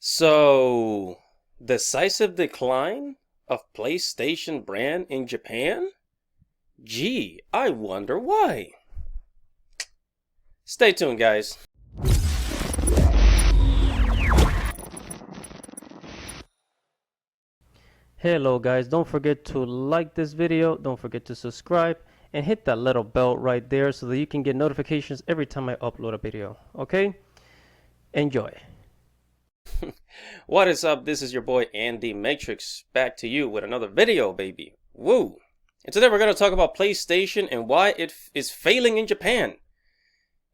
So, decisive decline of PlayStation brand in Japan? Gee, I wonder why. Stay tuned, guys. Hello guys, don't forget to like this video, don't forget to subscribe, and hit that little bell right there so that you can get notifications every time I upload a video, okay? Enjoy. What is up? This is your boy Andy Matrix back to you with another video, baby. Woo! And today we're going to talk about PlayStation and why it is failing in Japan.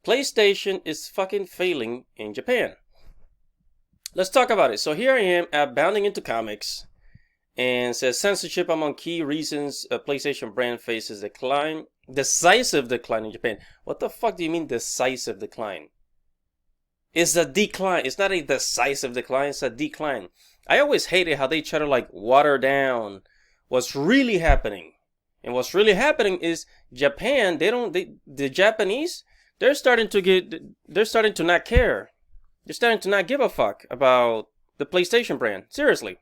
PlayStation is fucking failing in Japan. Let's talk about it. So here I am at Bounding into Comics, and says censorship among key reasons a PlayStation brand faces decisive decline in Japan. What the fuck do you mean decisive decline? It's a decline. It's not a decisive decline. It's a decline. I always hated how they try to like water down what's really happening. And what's really happening is Japan. The Japanese. They're starting to not care. They're starting to not give a fuck about the PlayStation brand. Seriously.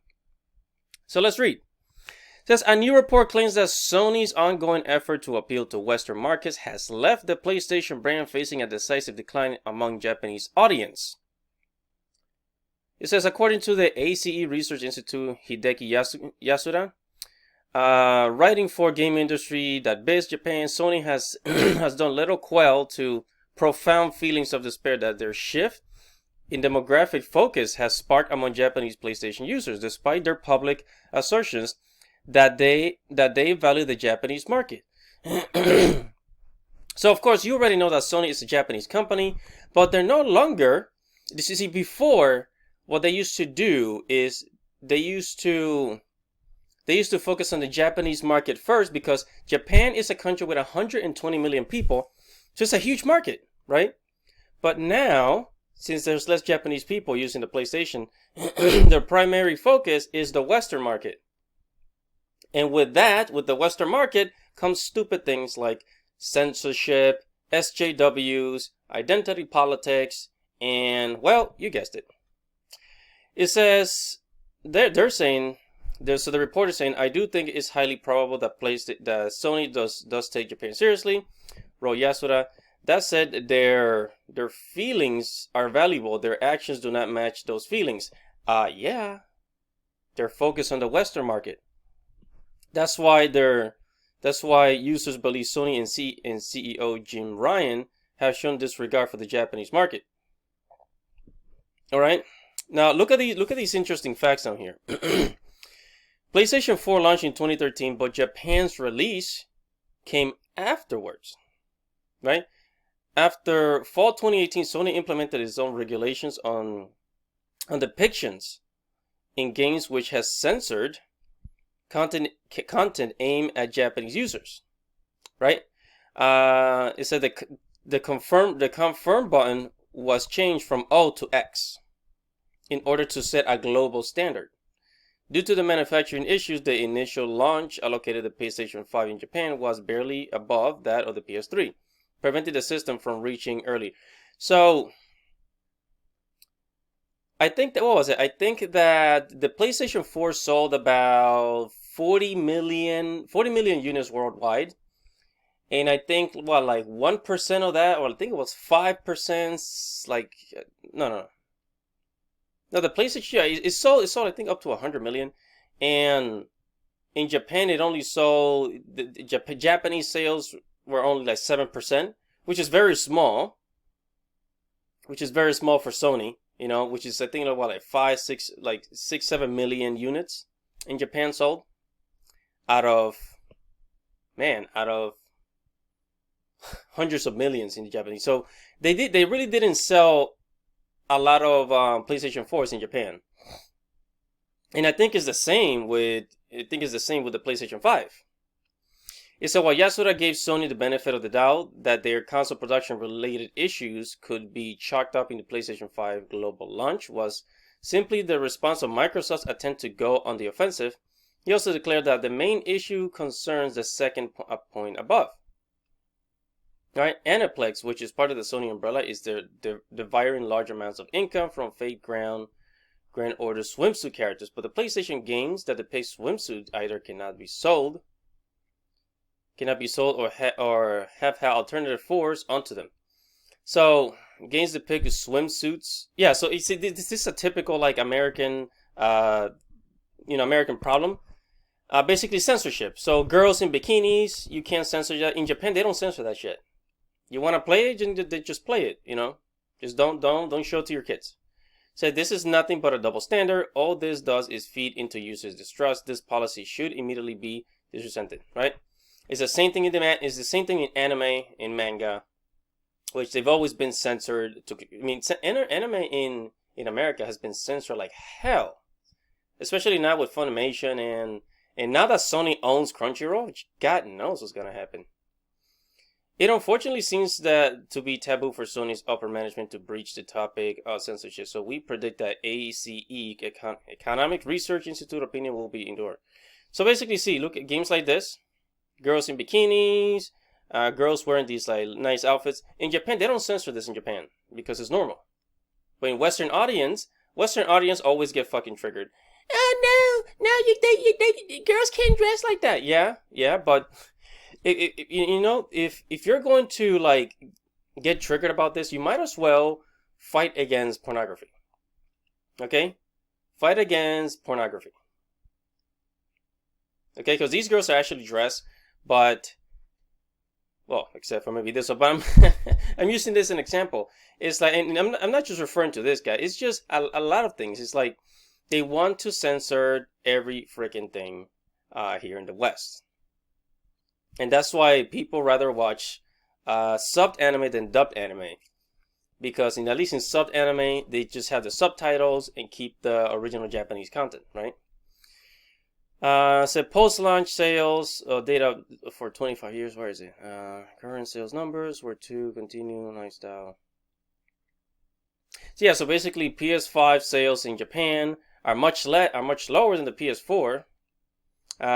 So let's read. It says, a new report claims that Sony's ongoing effort to appeal to Western markets has left the PlayStation brand facing a decisive decline among Japanese audience. It says, according to the ACE Research Institute, Hideki Yasuda, writing for GameIndustry.biz Japan, Sony has has done little quell to profound feelings of despair that their shift in demographic focus has sparked among Japanese PlayStation users, despite their public assertions that they value the Japanese market. So of course you already know that Sony is a Japanese company, but they're no longer. You see, before what they used to do is they used to focus on the Japanese market first, because Japan is a country with 120 million people, so it's a huge market, right? But now, since there's less Japanese people using the PlayStation, their primary focus is the Western market. And with the Western market comes stupid things like censorship, SJWs, identity politics, and, well, you guessed it. It says, they're saying, so the report is saying, I do think it's highly probable that Sony does take Japan seriously. Wrote Yasuda. That said, their feelings are valuable. Their actions do not match those feelings. Yeah. They're focused on the Western market. That's why users believe Sony and CEO Jim Ryan have shown disregard for the Japanese market. All right. Now look at these interesting facts down here. PlayStation 4 launched in 2013, but Japan's release came afterwards. Right? After fall 2018, Sony implemented its own regulations on depictions in games, which has censored content aimed at Japanese users. Right? It said the confirm button was changed from O to X in order to set a global standard. Due to the manufacturing issues, the initial launch allocated the PlayStation 5 in Japan was barely above that of the PS3. Prevented the system from reaching early. So I think that, what was it? I think that the PlayStation 4 sold about 40 million units worldwide. And I think, like 1% of that, or I think it was 5%, like, no, the PlayStation, it sold I think up to 100 million. And in Japan, it only sold, the Japanese sales were only like 7%, which is very small. Which is very small for Sony, you know, which is, I think, like 7 million units in Japan sold out of hundreds of millions in the Japanese. So they really didn't sell a lot of PlayStation 4s in Japan. And I think it's the same with the PlayStation 5. It said, while Yasuda gave Sony the benefit of the doubt that their console production related issues could be chalked up in the PlayStation 5 global launch was simply the response of Microsoft's attempt to go on the offensive, he also declared that the main issue concerns the second point above. Right? Aniplex, which is part of the Sony umbrella, is they're deriving large amounts of income from fake grant order swimsuit characters, but the PlayStation games that depict swimsuits either cannot be sold or have had alternative force onto them. So games depict swimsuits. Yeah, so you see, this is a typical like American, American problem. Basically censorship. So girls in bikinis, you can't censor that. In Japan, they don't censor that shit. You want to play it, just play it. Just don't show it to your kids. So this is nothing but a double standard. All this does is feed into users' distrust. This policy should immediately be disresented, right? It's the same thing in demand. It's the same thing in anime, in manga, which they've always been censored. Anime in America has been censored like hell, especially now with Funimation and now that Sony owns Crunchyroll, which God knows what's gonna happen. It unfortunately seems that to be taboo for Sony's upper management to breach the topic of censorship. So we predict that ACE, Economic Research Institute opinion will be endured. So basically, look at games like this. Girls in bikinis, girls wearing these like nice outfits. In Japan, they don't censor this in Japan because it's normal. But in Western audience always get fucking triggered. Oh no, girls can't dress like that. Yeah, but if you're going to like get triggered about this, you might as well fight against pornography. Okay, fight against pornography. Okay, because these girls are actually dressed, but well, except for maybe this. But I'm using this as an example. It's like, and I'm not just referring to this guy. It's just a lot of things. It's like they want to censor every freaking thing here in the West. And that's why people rather watch subbed anime than dubbed anime. Because at least in subbed anime, they just have the subtitles and keep the original Japanese content, right? So post-launch sales data for 25 years. Where is it? Current sales numbers were to continue lifestyle. So yeah, so basically PS5 sales in Japan are much lower than the PS4.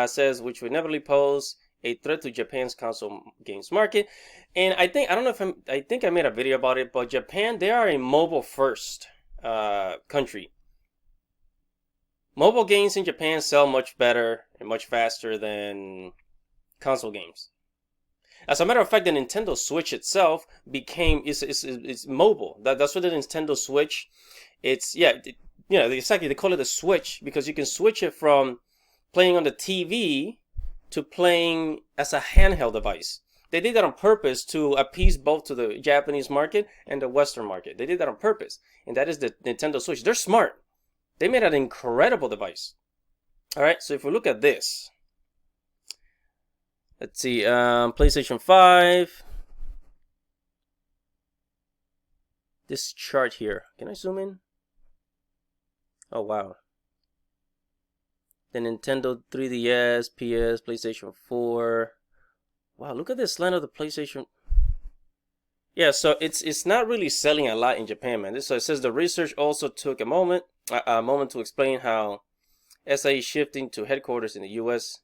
Says which would inevitably pose a threat to Japan's console games market. And I think I made a video about it, but Japan, they are a mobile first country. Mobile games in Japan sell much better and much faster than console games. As a matter of fact, the Nintendo Switch itself is mobile. That's what the Nintendo Switch. Exactly. They call it a Switch because you can switch it from playing on the TV to playing as a handheld device. They did that on purpose to appease both to the Japanese market and the Western market. They did that on purpose, and that is the Nintendo Switch. They're smart. They made an incredible device. All right, so if we look at this, let's see, PlayStation 5. This chart here. Can I zoom in? Oh, wow. The Nintendo 3DS, PS, PlayStation 4. Wow, look at this line of the PlayStation. Yeah, so it's not really selling a lot in Japan, man. So it says the research also took a moment to explain how SI is shifting to headquarters in the US.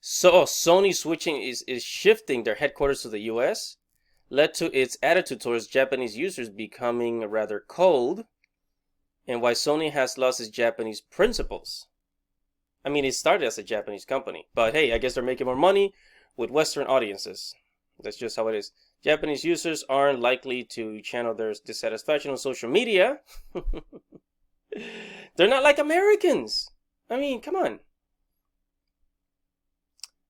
So Sony switching is shifting their headquarters to the US led to its attitude towards Japanese users becoming rather cold, and why Sony has lost its Japanese principles. I mean, it started as a Japanese company, but hey, I guess they're making more money with Western audiences. That's just how it is. Japanese users aren't likely to channel their dissatisfaction on social media. They're not like Americans. I mean, come on.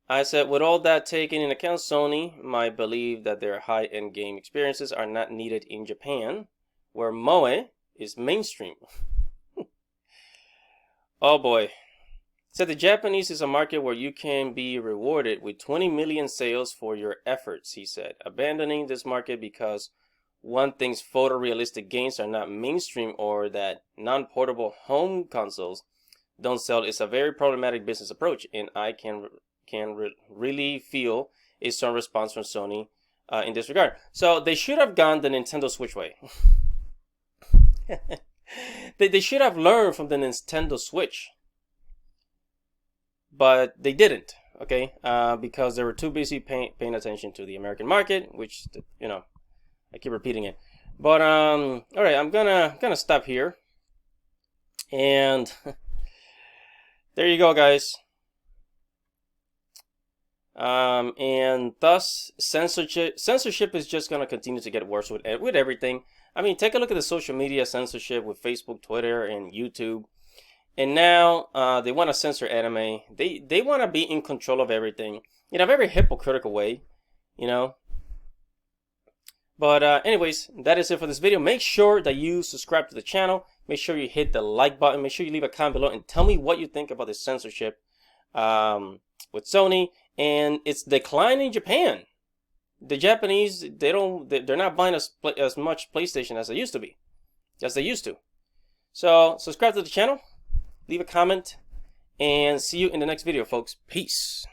I said, with all that taken into account, Sony might believe that their high-end game experiences are not needed in Japan, where moe is mainstream. Oh boy. Said the Japanese is a market where you can be rewarded with 20 million sales for your efforts, he said. Abandoning this market because one thinks photorealistic games are not mainstream or that non-portable home consoles don't sell is a very problematic business approach, and I can really feel a strong response from Sony in this regard. So they should have gone the Nintendo Switch way. They should have learned from the Nintendo Switch. But they didn't, okay? Because they were too busy paying attention to the American market, which, I keep repeating it. But all right, I'm gonna stop here. And there you go, guys. And thus censorship is just going to continue to get worse with everything. I mean, take a look at the social media censorship with Facebook, Twitter, and YouTube. And now they want to censor anime. They want to be in control of everything in a very hypocritical way, you know. But anyways, that is it for this video. Make sure that you subscribe to the channel. Make sure you hit the like button. Make sure you leave a comment below and tell me what you think about this censorship with Sony and its decline in Japan. The Japanese, they're not buying as much PlayStation as they used to. So subscribe to the channel, leave a comment, and see you in the next video, folks. Peace.